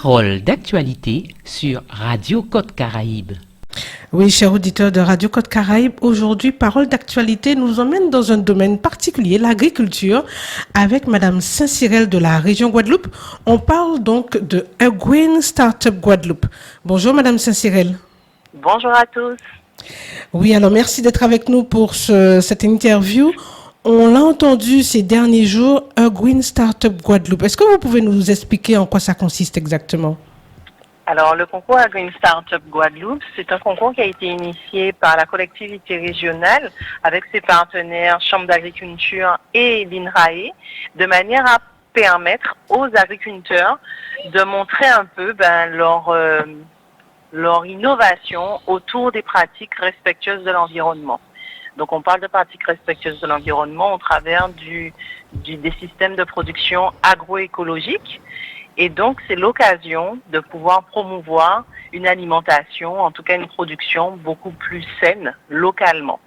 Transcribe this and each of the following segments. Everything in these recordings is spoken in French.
Parole d'actualité sur Radio Côte Caraïbe. Oui, chers auditeurs de Radio Côte Caraïbe, aujourd'hui, Parole d'actualité nous emmène dans un domaine particulier, l'agriculture, avec Madame Saint-Cyril de la région Guadeloupe. On parle donc de A Green Startup Guadeloupe. Bonjour Madame Saint-Cyril. Bonjour à tous. Oui, alors merci d'être avec nous pour cette interview. On l'a entendu ces derniers jours, A Green Startup Guadeloupe. Est-ce que vous pouvez nous expliquer en quoi ça consiste exactement? Alors, le concours A Green Startup Guadeloupe, c'est un concours qui a été initié par la collectivité régionale avec ses partenaires Chambre d'agriculture et l'INRAE, de manière à permettre aux agriculteurs de montrer un peu leur innovation autour des pratiques respectueuses de l'environnement. Donc, on parle de pratiques respectueuses de l'environnement au travers des systèmes de production agroécologique. Et donc, c'est l'occasion de pouvoir promouvoir une alimentation, en tout cas une production beaucoup plus saine localement.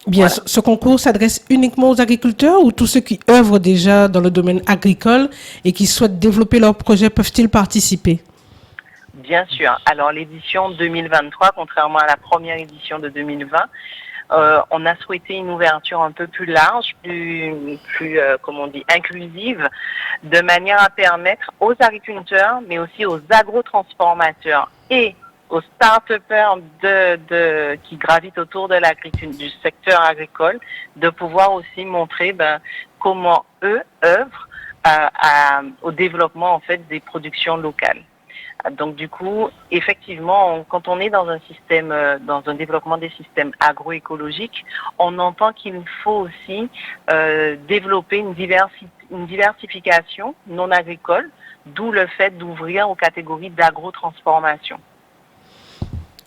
Bien, voilà. Ce concours s'adresse uniquement aux agriculteurs ou tous ceux qui œuvrent déjà dans le domaine agricole et qui souhaitent développer leur projet peuvent-ils participer? Bien sûr. Alors, l'édition 2023, contrairement à la première édition de 2020, on a souhaité une ouverture un peu plus large, inclusive, de manière à permettre aux agriculteurs, mais aussi aux agrotransformateurs et aux start-upers qui gravitent autour de du secteur agricole, de pouvoir aussi montrer comment eux œuvrent au développement en fait des productions locales. Donc du coup, effectivement, quand on est dans un développement des systèmes agroécologiques, on entend qu'il faut aussi développer une diversification non agricole, d'où le fait d'ouvrir aux catégories d'agrotransformation.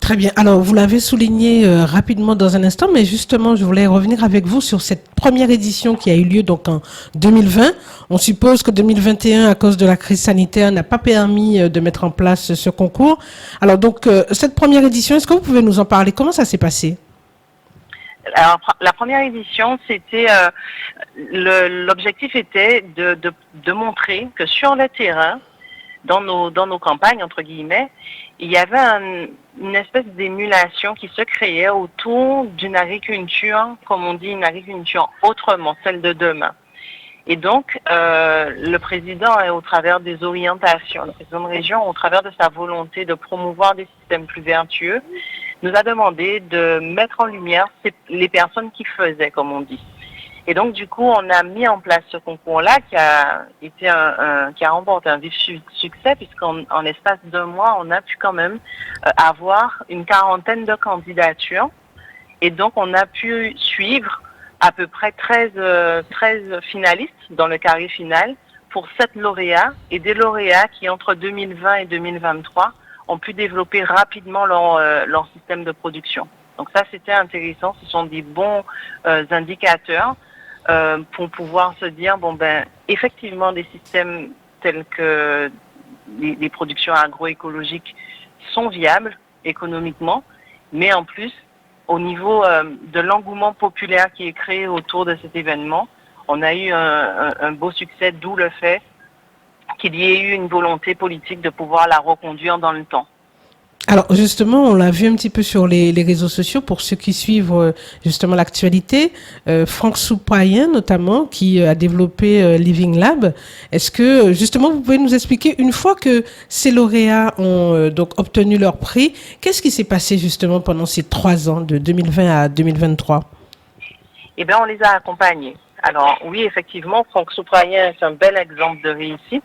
Très bien. Alors, vous l'avez souligné rapidement dans un instant, mais justement, je voulais revenir avec vous sur cette première édition qui a eu lieu donc en 2020. On suppose que 2021, à cause de la crise sanitaire, n'a pas permis de mettre en place ce concours. Alors, donc, cette première édition, est-ce que vous pouvez nous en parler? Comment ça s'est passé? Alors, la première édition, c'était l'objectif était de montrer que sur le terrain, dans nos campagnes, entre guillemets, il y avait une espèce d'émulation qui se créait autour d'une agriculture, comme on dit, une agriculture autrement, celle de demain. Et donc, le président, au travers des orientations, le président de région, au travers de sa volonté de promouvoir des systèmes plus vertueux, nous a demandé de mettre en lumière les personnes qui faisaient, comme on dit. Et donc, du coup, on a mis en place ce concours-là qui a remporté un vif succès puisqu'en l'espace d'1 mois, on a pu quand même avoir une quarantaine de candidatures. Et donc, on a pu suivre à peu près 13 finalistes dans le carré final pour 7 lauréats et des lauréats qui, entre 2020 et 2023, ont pu développer rapidement leur système de production. Donc ça, c'était intéressant. Ce sont des bons indicateurs pour pouvoir se dire, effectivement, des systèmes tels que les productions agroécologiques sont viables économiquement, mais en plus, au niveau de l'engouement populaire qui est créé autour de cet événement, on a eu un beau succès, d'où le fait qu'il y ait eu une volonté politique de pouvoir la reconduire dans le temps. Alors justement, on l'a vu un petit peu sur les réseaux sociaux pour ceux qui suivent justement l'actualité. Franck Souprayen notamment qui a développé Living Lab. Est-ce que justement vous pouvez nous expliquer, une fois que ces lauréats ont donc obtenu leur prix, qu'est-ce qui s'est passé justement pendant ces 3 ans de 2020 à 2023? Eh bien, on les a accompagnés. Alors oui, effectivement, Franck Souprayen est un bel exemple de réussite,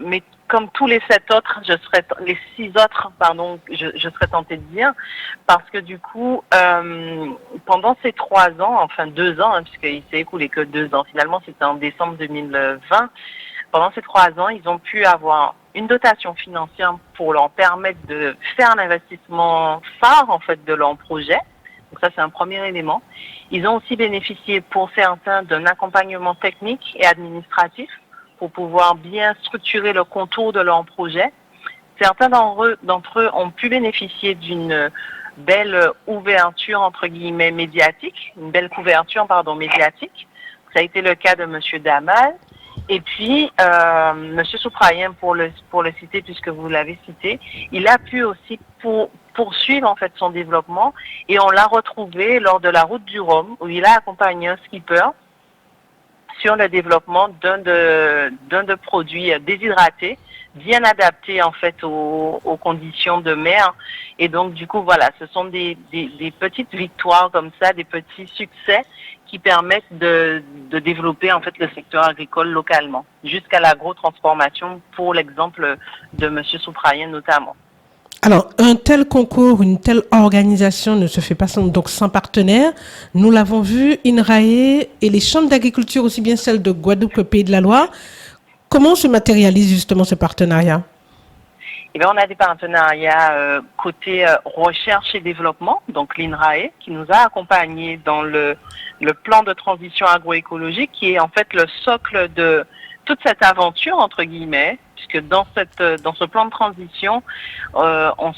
mais comme tous les 6 autres, je serais tentée de dire, parce que du coup, pendant ces 3 ans, enfin 2 ans, puisqu'il s'est écoulé que 2 ans, finalement c'était en décembre 2020, pendant ces 3 ans, ils ont pu avoir une dotation financière pour leur permettre de faire l'investissement phare en fait de leur projet. Donc ça, c'est un premier élément. Ils ont aussi bénéficié pour certains d'un accompagnement technique et administratif pour pouvoir bien structurer le contour de leur projet. Certains d'entre eux ont pu bénéficier d'une belle ouverture, entre guillemets, médiatique, une belle couverture, médiatique. Ça a été le cas de M. Damal. Et puis, Monsieur Souprayen, pour le citer, puisque vous l'avez cité, il a pu aussi poursuivre en fait son développement et on l'a retrouvé lors de la route du Rhum où il a accompagné un skipper sur le développement d'un de produits déshydratés bien adaptés en fait aux conditions de mer. Et donc du coup voilà, ce sont des petites victoires comme ça, des petits succès qui permettent de développer en fait le secteur agricole localement jusqu'à l'agro-transformation, pour l'exemple de Monsieur Souprayen notamment. Alors, un tel concours, une telle organisation ne se fait pas sans partenaires. Nous l'avons vu, INRAE et les chambres d'agriculture, aussi bien celles de Guadeloupe que Pays de la Loire. Comment se matérialise justement ce partenariat? Eh bien, on a des partenariats côté recherche et développement, donc l'INRAE, qui nous a accompagnés dans le plan de transition agroécologique, qui est en fait le socle de toute cette aventure, entre guillemets, puisque dans ce plan de transition, on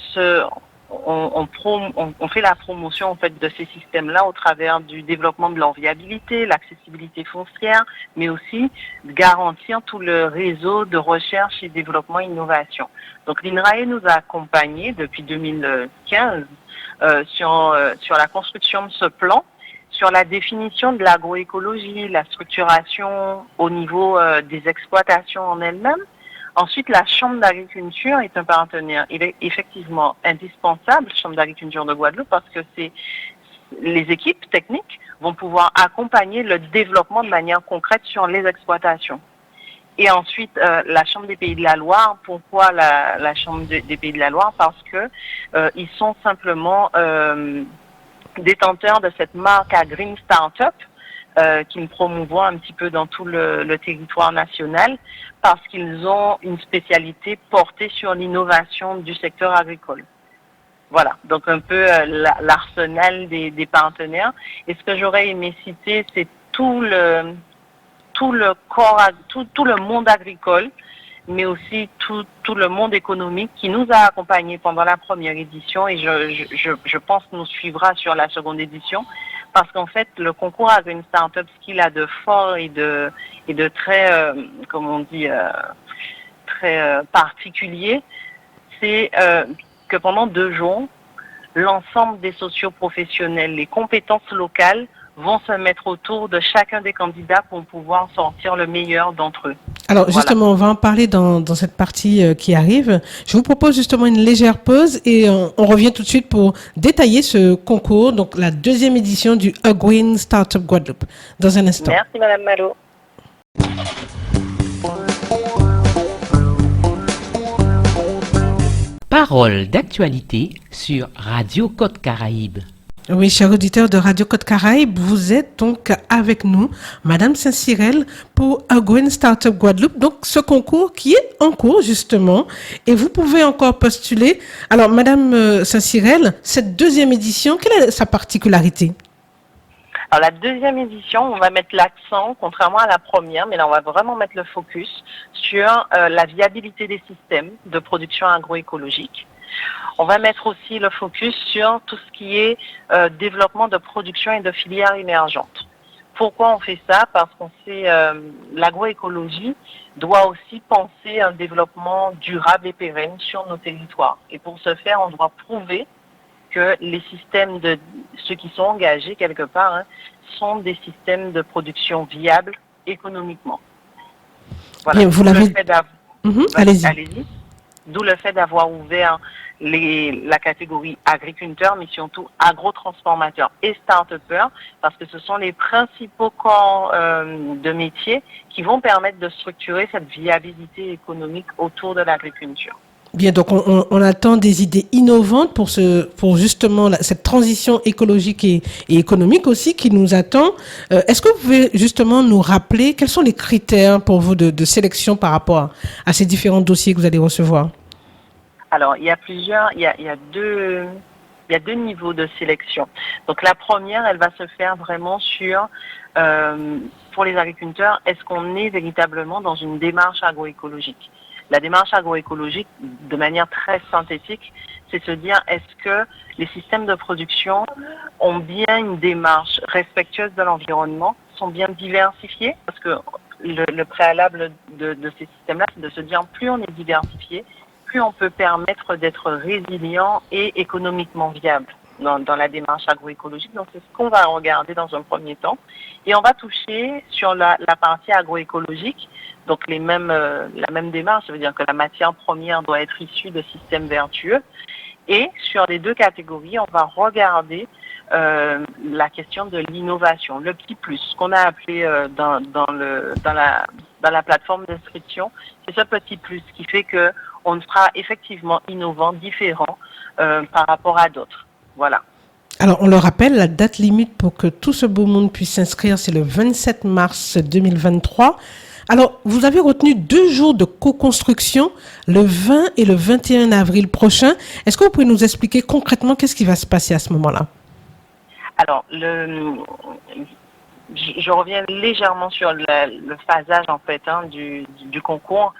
fait la promotion en fait de ces systèmes-là au travers du développement de leur viabilité, l'accessibilité foncière, mais aussi de garantir tout le réseau de recherche et développement innovation. Donc l'INRAE nous a accompagnés depuis 2015 sur la construction de ce plan, sur la définition de l'agroécologie, la structuration au niveau des exploitations en elles-mêmes. Ensuite, la Chambre d'agriculture est un partenaire effectivement indispensable, Chambre d'agriculture de Guadeloupe, parce que les équipes techniques vont pouvoir accompagner le développement de manière concrète sur les exploitations. Et ensuite, la Chambre des Pays de la Loire. Pourquoi la Chambre des Pays de la Loire? Parce que ils sont simplement détenteurs de cette marque à Green Startup, qui nous promouvoient un petit peu dans tout le territoire national, parce qu'ils ont une spécialité portée sur l'innovation du secteur agricole. Voilà, donc un peu l'arsenal des partenaires. Et ce que j'aurais aimé citer, c'est tout le monde agricole, mais aussi tout le monde économique qui nous a accompagnés pendant la première édition, et je pense nous suivra sur la seconde édition, parce qu'en fait le concours à une start-up, ce qu'il a de fort et de très très particulier, c'est que pendant 2 jours, l'ensemble des socioprofessionnels, les compétences locales vont se mettre autour de chacun des candidats pour pouvoir sortir le meilleur d'entre eux. Alors justement, on va en parler dans cette partie qui arrive. Je vous propose justement une légère pause et on revient tout de suite pour détailler ce concours, donc la 2e édition du Green Startup Guadeloupe, dans un instant. Merci Madame Malo. Parole d'actualité sur Radio Côte Caraïbe. Oui, chers auditeurs de Radio Côte Caraïbe, vous êtes donc avec nous, Madame Saint-Cyrel, pour Green Startup Guadeloupe. Donc, ce concours qui est en cours, justement, et vous pouvez encore postuler. Alors, Madame Saint-Cyrel, cette 2e édition, quelle est sa particularité? Alors, la 2e édition, on va mettre l'accent, contrairement à la première, mais là, on va vraiment mettre le focus sur la viabilité des systèmes de production agroécologique. On va mettre aussi le focus sur tout ce qui est développement de production et de filières émergentes. Pourquoi on fait ça? Parce qu'on sait l'agroécologie doit aussi penser un développement durable et pérenne sur nos territoires. Et pour ce faire, on doit prouver que les systèmes de ceux qui sont engagés quelque part sont des systèmes de production viables économiquement. Voilà. Bien, vous l'avez. Allez-y. Allez-y. D'où le fait d'avoir ouvert la catégorie agriculteurs, mais surtout agro-transformateurs et start-upers, parce que ce sont les principaux corps de métier qui vont permettre de structurer cette viabilité économique autour de l'agriculture. Bien, donc on attend des idées innovantes pour justement cette transition écologique et économique aussi qui nous attend. Est-ce que vous pouvez justement nous rappeler quels sont les critères pour vous de sélection par rapport à ces différents dossiers que vous allez recevoir? Alors, il y a 2 niveaux de sélection. Donc la première, elle va se faire vraiment sur, pour les agriculteurs, est-ce qu'on est véritablement dans une démarche agroécologique? La démarche agroécologique, de manière très synthétique, c'est se dire est-ce que les systèmes de production ont bien une démarche respectueuse de l'environnement, sont bien diversifiés? Parce que le préalable de ces systèmes-là, c'est de se dire plus on est diversifié, plus on peut permettre d'être résilient et économiquement viable dans la démarche agroécologique. Donc, c'est ce qu'on va regarder dans un premier temps. Et on va toucher sur la partie agroécologique, donc la même démarche, ça veut dire que la matière première doit être issue de systèmes vertueux. Et sur les deux catégories, on va regarder la question de l'innovation, le petit plus, ce qu'on a appelé dans la plateforme d'inscription, c'est ce petit plus qui fait que on sera effectivement innovant, différent par rapport à d'autres. Voilà. Alors, on le rappelle, la date limite pour que tout ce beau monde puisse s'inscrire, c'est le 27 mars 2023. Alors, vous avez retenu 2 jours de co-construction, le 20 et le 21 avril prochain. Est-ce que vous pouvez nous expliquer concrètement qu'est-ce qui va se passer à ce moment-là? Alors, je reviens légèrement sur le phasage en fait du concours.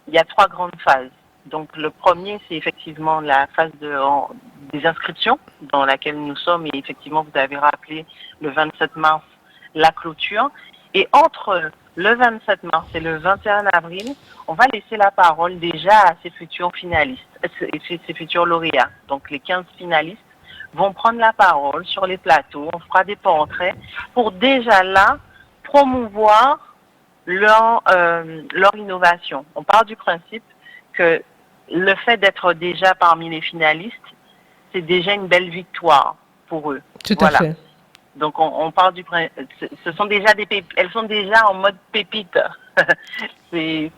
Il y a 3 grandes phases. Donc, le premier, c'est effectivement la phase des inscriptions dans laquelle nous sommes. Et effectivement, vous avez rappelé le 27 mars, la clôture. Et entre le 27 mars et le 21 avril, on va laisser la parole déjà à ces futurs finalistes, ces futurs lauréats. Donc, les 15 finalistes vont prendre la parole sur les plateaux. On fera des portraits pour déjà là promouvoir leur innovation. On part du principe que le fait d'être déjà parmi les finalistes, c'est déjà une belle victoire pour eux. Tout à fait. Donc on part du principe, ce sont déjà elles sont déjà en mode pépite, ces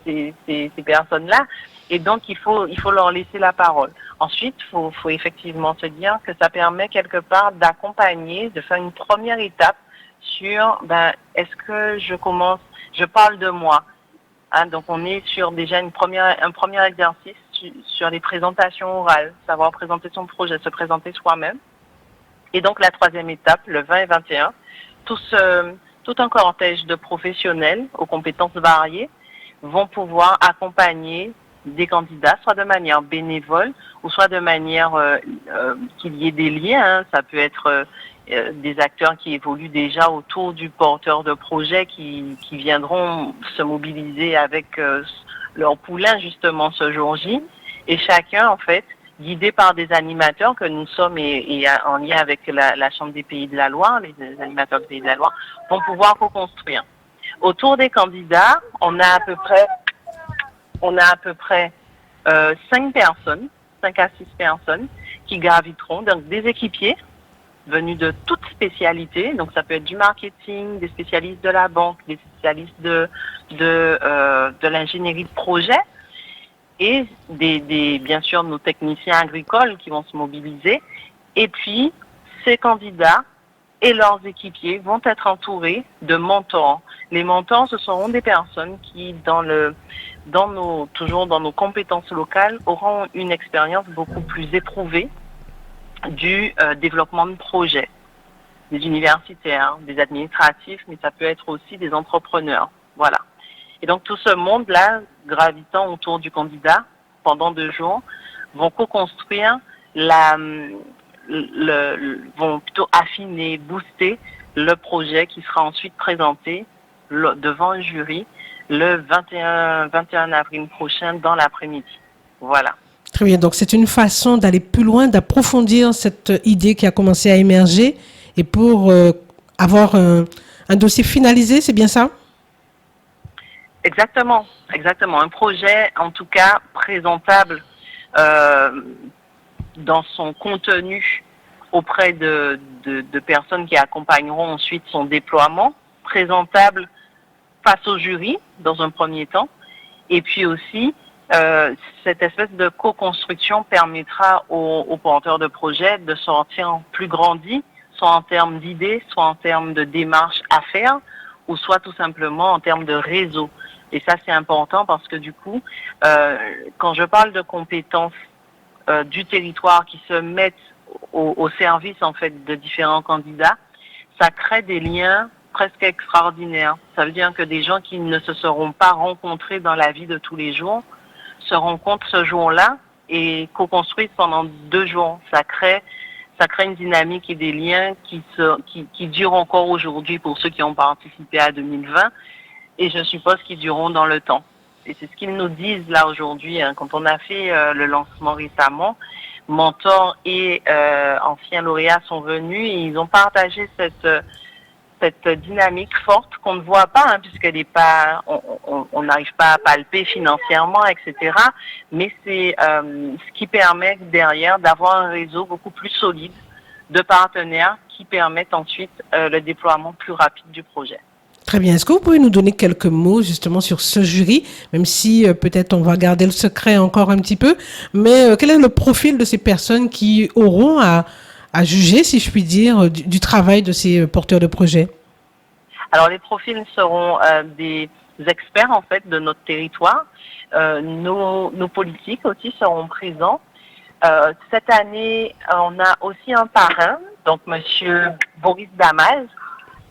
personnes-là, et donc il faut leur laisser la parole. Ensuite, faut effectivement se dire que ça permet quelque part d'accompagner, de faire une première étape sur est-ce que je parle de moi. Donc on est sur déjà un premier exercice sur les présentations orales, savoir présenter son projet, se présenter soi-même. Et donc la troisième étape, le 20 et 21, tout un cortège de professionnels aux compétences variées vont pouvoir accompagner des candidats, soit de manière bénévole ou soit de manière qu'il y ait des liens. Ça peut être des acteurs qui évoluent déjà autour du porteur de projet qui viendront se mobiliser avec leur poulain justement ce jour J. Et chacun, en fait, guidé par des animateurs que nous sommes et en lien avec la Chambre des Pays de la Loire, les animateurs des Pays de la Loire, vont pouvoir co-construire. Autour des candidats, on a à peu près 5 à 6 personnes qui graviteront, donc des équipiers venus de toutes spécialités, donc ça peut être du marketing, des spécialistes de la banque, des spécialistes de l'ingénierie de projet, et bien sûr nos techniciens agricoles qui vont se mobiliser. Et puis, ces candidats et leurs équipiers vont être entourés de mentors. Les mentors, ce seront des personnes qui, toujours dans nos compétences locales, auront une expérience beaucoup plus éprouvée du développement de projets, des universitaires, des administratifs, mais ça peut être aussi des entrepreneurs. Voilà. Et donc tout ce monde-là, gravitant autour du candidat pendant 2 jours, vont co-construire vont plutôt affiner, booster le projet qui sera ensuite présenté devant un jury le 21 avril prochain dans l'après-midi. Voilà. Très bien, donc c'est une façon d'aller plus loin, d'approfondir cette idée qui a commencé à émerger et pour avoir un dossier finalisé, c'est bien ça? Exactement. Un projet, en tout cas, présentable dans son contenu auprès de personnes qui accompagneront ensuite son déploiement, présentable face au jury dans un premier temps, et puis aussi cette espèce de co-construction permettra aux porteurs de projet de sortir plus grandis, soit en termes d'idées, soit en termes de démarches à faire, ou soit tout simplement en termes de réseau. Et ça, c'est important parce que du coup, quand je parle de compétences du territoire qui se mettent au service en fait de différents candidats, ça crée des liens presque extraordinaires. Ça veut dire que des gens qui ne se seront pas rencontrés dans la vie de tous les jours se rencontrent ce jour-là et co-construisent pendant 2 jours. Ça crée une dynamique et des liens qui durent encore aujourd'hui pour ceux qui ont participé à 2020. et je suppose qu'ils dureront dans le temps. Et c'est ce qu'ils nous disent là aujourd'hui, hein. Quand on a fait le lancement récemment, mentors et anciens lauréats sont venus et ils ont partagé cette dynamique forte qu'on ne voit pas, hein, puisqu'elle n'est pas, on n'arrive pas à palper financièrement, etc. Mais c'est ce qui permet derrière d'avoir un réseau beaucoup plus solide de partenaires qui permettent ensuite le déploiement plus rapide du projet. Très bien. Est-ce que vous pouvez nous donner quelques mots justement sur ce jury, même si peut-être on va garder le secret encore un petit peu, mais quel est le profil de ces personnes qui auront à juger, si je puis dire, du travail de ces porteurs de projets? Alors les profils seront des experts en fait de notre territoire. Nos politiques aussi seront présents. Cette année, on a aussi un parrain, donc Monsieur Boris Damas,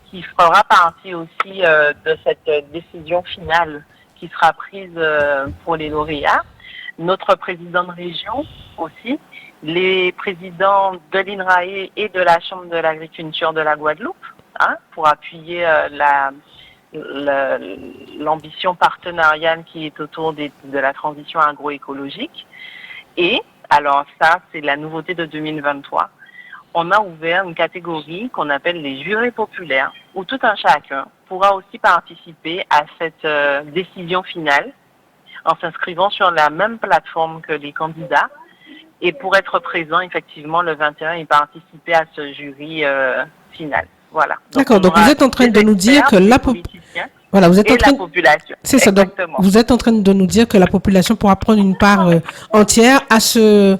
qui fera partie aussi de cette décision finale qui sera prise pour les lauréats. Notre président de région aussi, les présidents de l'INRAE et de la Chambre de l'agriculture de la Guadeloupe, hein, pour appuyer l'ambition partenariale qui est autour de la transition agroécologique. Et, alors ça, c'est la nouveauté de 2023, on a ouvert une catégorie qu'on appelle les jurés populaires, où tout un chacun pourra aussi participer à cette décision finale en s'inscrivant sur la même plateforme que les candidats et pour être présent effectivement le 21 et participer à ce jury final. Voilà. D'accord, donc vous êtes en train de nous dire que la population. C'est ça, donc vous êtes en train de nous dire que la population pourra prendre une part entière à ce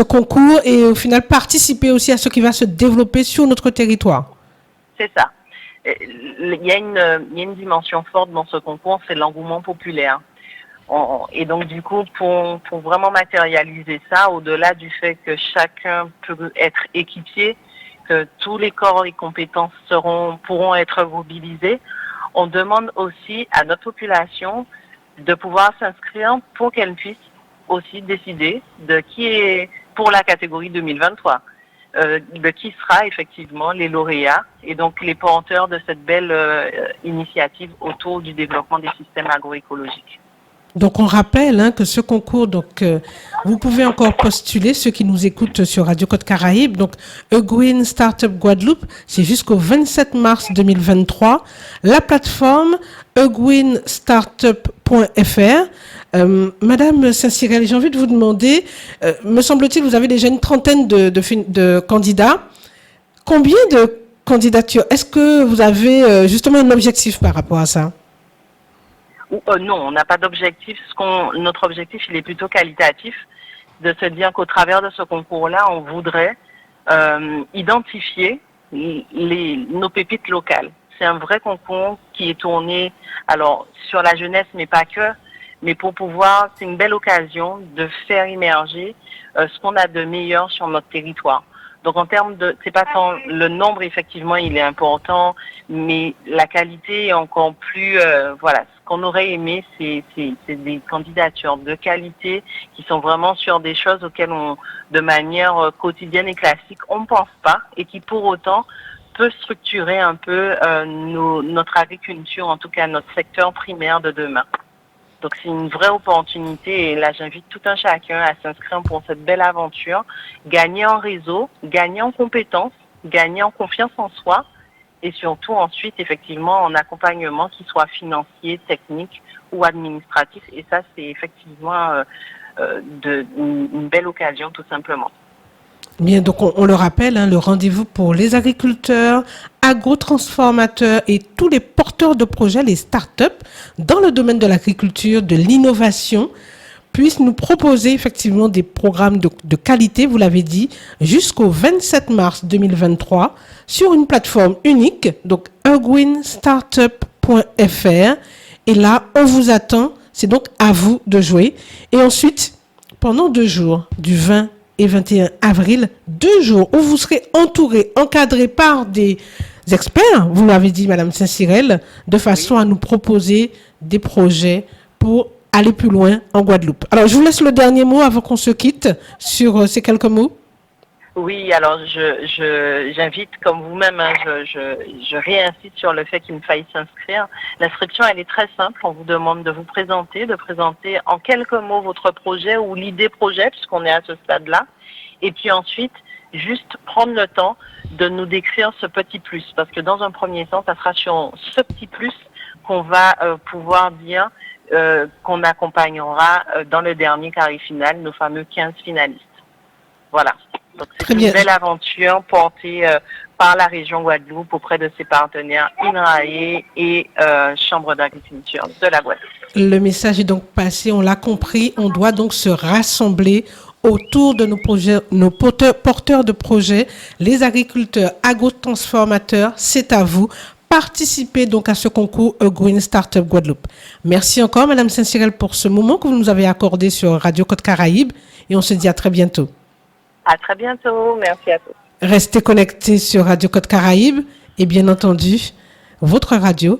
concours et au final participer aussi à ce qui va se développer sur notre territoire. C'est ça. Il y a une dimension forte dans ce concours, c'est l'engouement populaire. Et donc du coup, pour vraiment matérialiser ça, au-delà du fait que chacun peut être équipier, que tous les corps et compétences pourront être mobilisés, on demande aussi à notre population de pouvoir s'inscrire pour qu'elle puisse aussi décider de qui est pour la catégorie 2023, de qui sera effectivement les lauréats et donc les porteurs de cette belle initiative autour du développement des systèmes agroécologiques. Donc on rappelle que ce concours, vous pouvez encore postuler, ceux qui nous écoutent sur Radio Côte Caraïbe, donc Eguin Startup Guadeloupe, c'est jusqu'au 27 mars 2023. La plateforme eguinstartup.fr. Madame Saint-Cyril, j'ai envie de vous demander, me semble-t-il, vous avez déjà une trentaine de candidats. Combien de candidatures? Est-ce que vous avez justement un objectif par rapport à ça? Non, on n'a pas d'objectif. Notre objectif, il est plutôt qualitatif, de se dire qu'au travers de ce concours-là, on voudrait identifier nos pépites locales. C'est un vrai concours qui est tourné, alors sur la jeunesse, mais pas que, mais pour pouvoir, c'est une belle occasion de faire émerger ce qu'on a de meilleur sur notre territoire. Donc en termes c'est pas tant le nombre, effectivement, il est important, mais la qualité est encore plus, voilà. Ce qu'on aurait aimé, c'est des candidatures de qualité qui sont vraiment sur des choses auxquelles de manière quotidienne et classique, on ne pense pas et qui pour autant peut structurer un peu notre agriculture, en tout cas notre secteur primaire de demain. Donc c'est une vraie opportunité et là j'invite tout un chacun à s'inscrire pour cette belle aventure, gagner en réseau, gagner en compétences, gagner en confiance en soi et surtout ensuite effectivement en accompagnement qui soit financier, technique ou administratif et ça c'est effectivement une belle occasion tout simplement. Bien, donc on le rappelle, le rendez-vous pour les agriculteurs, agrotransformateurs et tous les porteurs de projets, les startups, dans le domaine de l'agriculture, de l'innovation, puissent nous proposer effectivement des programmes de qualité, vous l'avez dit, jusqu'au 27 mars 2023 sur une plateforme unique, donc eguinstartup.fr. Et là, on vous attend, c'est donc à vous de jouer. Et ensuite, pendant 2 jours, du 20 et 21 avril, 2 jours où vous serez entouré, encadré par des experts, vous l'avez dit, Madame Saint-Cyril, de façon à nous proposer des projets pour aller plus loin en Guadeloupe. Alors, je vous laisse le dernier mot avant qu'on se quitte sur ces quelques mots. Oui, alors j'invite comme vous-même, hein, je réinsiste sur le fait qu'il faille s'inscrire. L'inscription, elle est très simple. On vous demande de vous présenter, de présenter en quelques mots votre projet ou l'idée projet, puisqu'on est à ce stade-là. Et puis ensuite, juste prendre le temps de nous décrire ce petit plus. Parce que dans un premier temps, ça sera sur ce petit plus qu'on va pouvoir dire qu'on accompagnera dans le dernier carré final nos fameux 15 finalistes. Voilà. Donc c'est une belle aventure portée par la région Guadeloupe auprès de ses partenaires INRAE et Chambre d'agriculture de la Guadeloupe. Le message est donc passé, on l'a compris, on doit donc se rassembler autour de nos projets, nos porteurs de projets, les agriculteurs agrotransformateurs, c'est à vous. Participez donc à ce concours Green Startup Guadeloupe. Merci encore, Madame Saint-Cyril, pour ce moment que vous nous avez accordé sur Radio Côte Caraïbe et on se dit à très bientôt. À très bientôt, merci à tous. Restez connectés sur Radio Côte Caraïbe et bien entendu, votre radio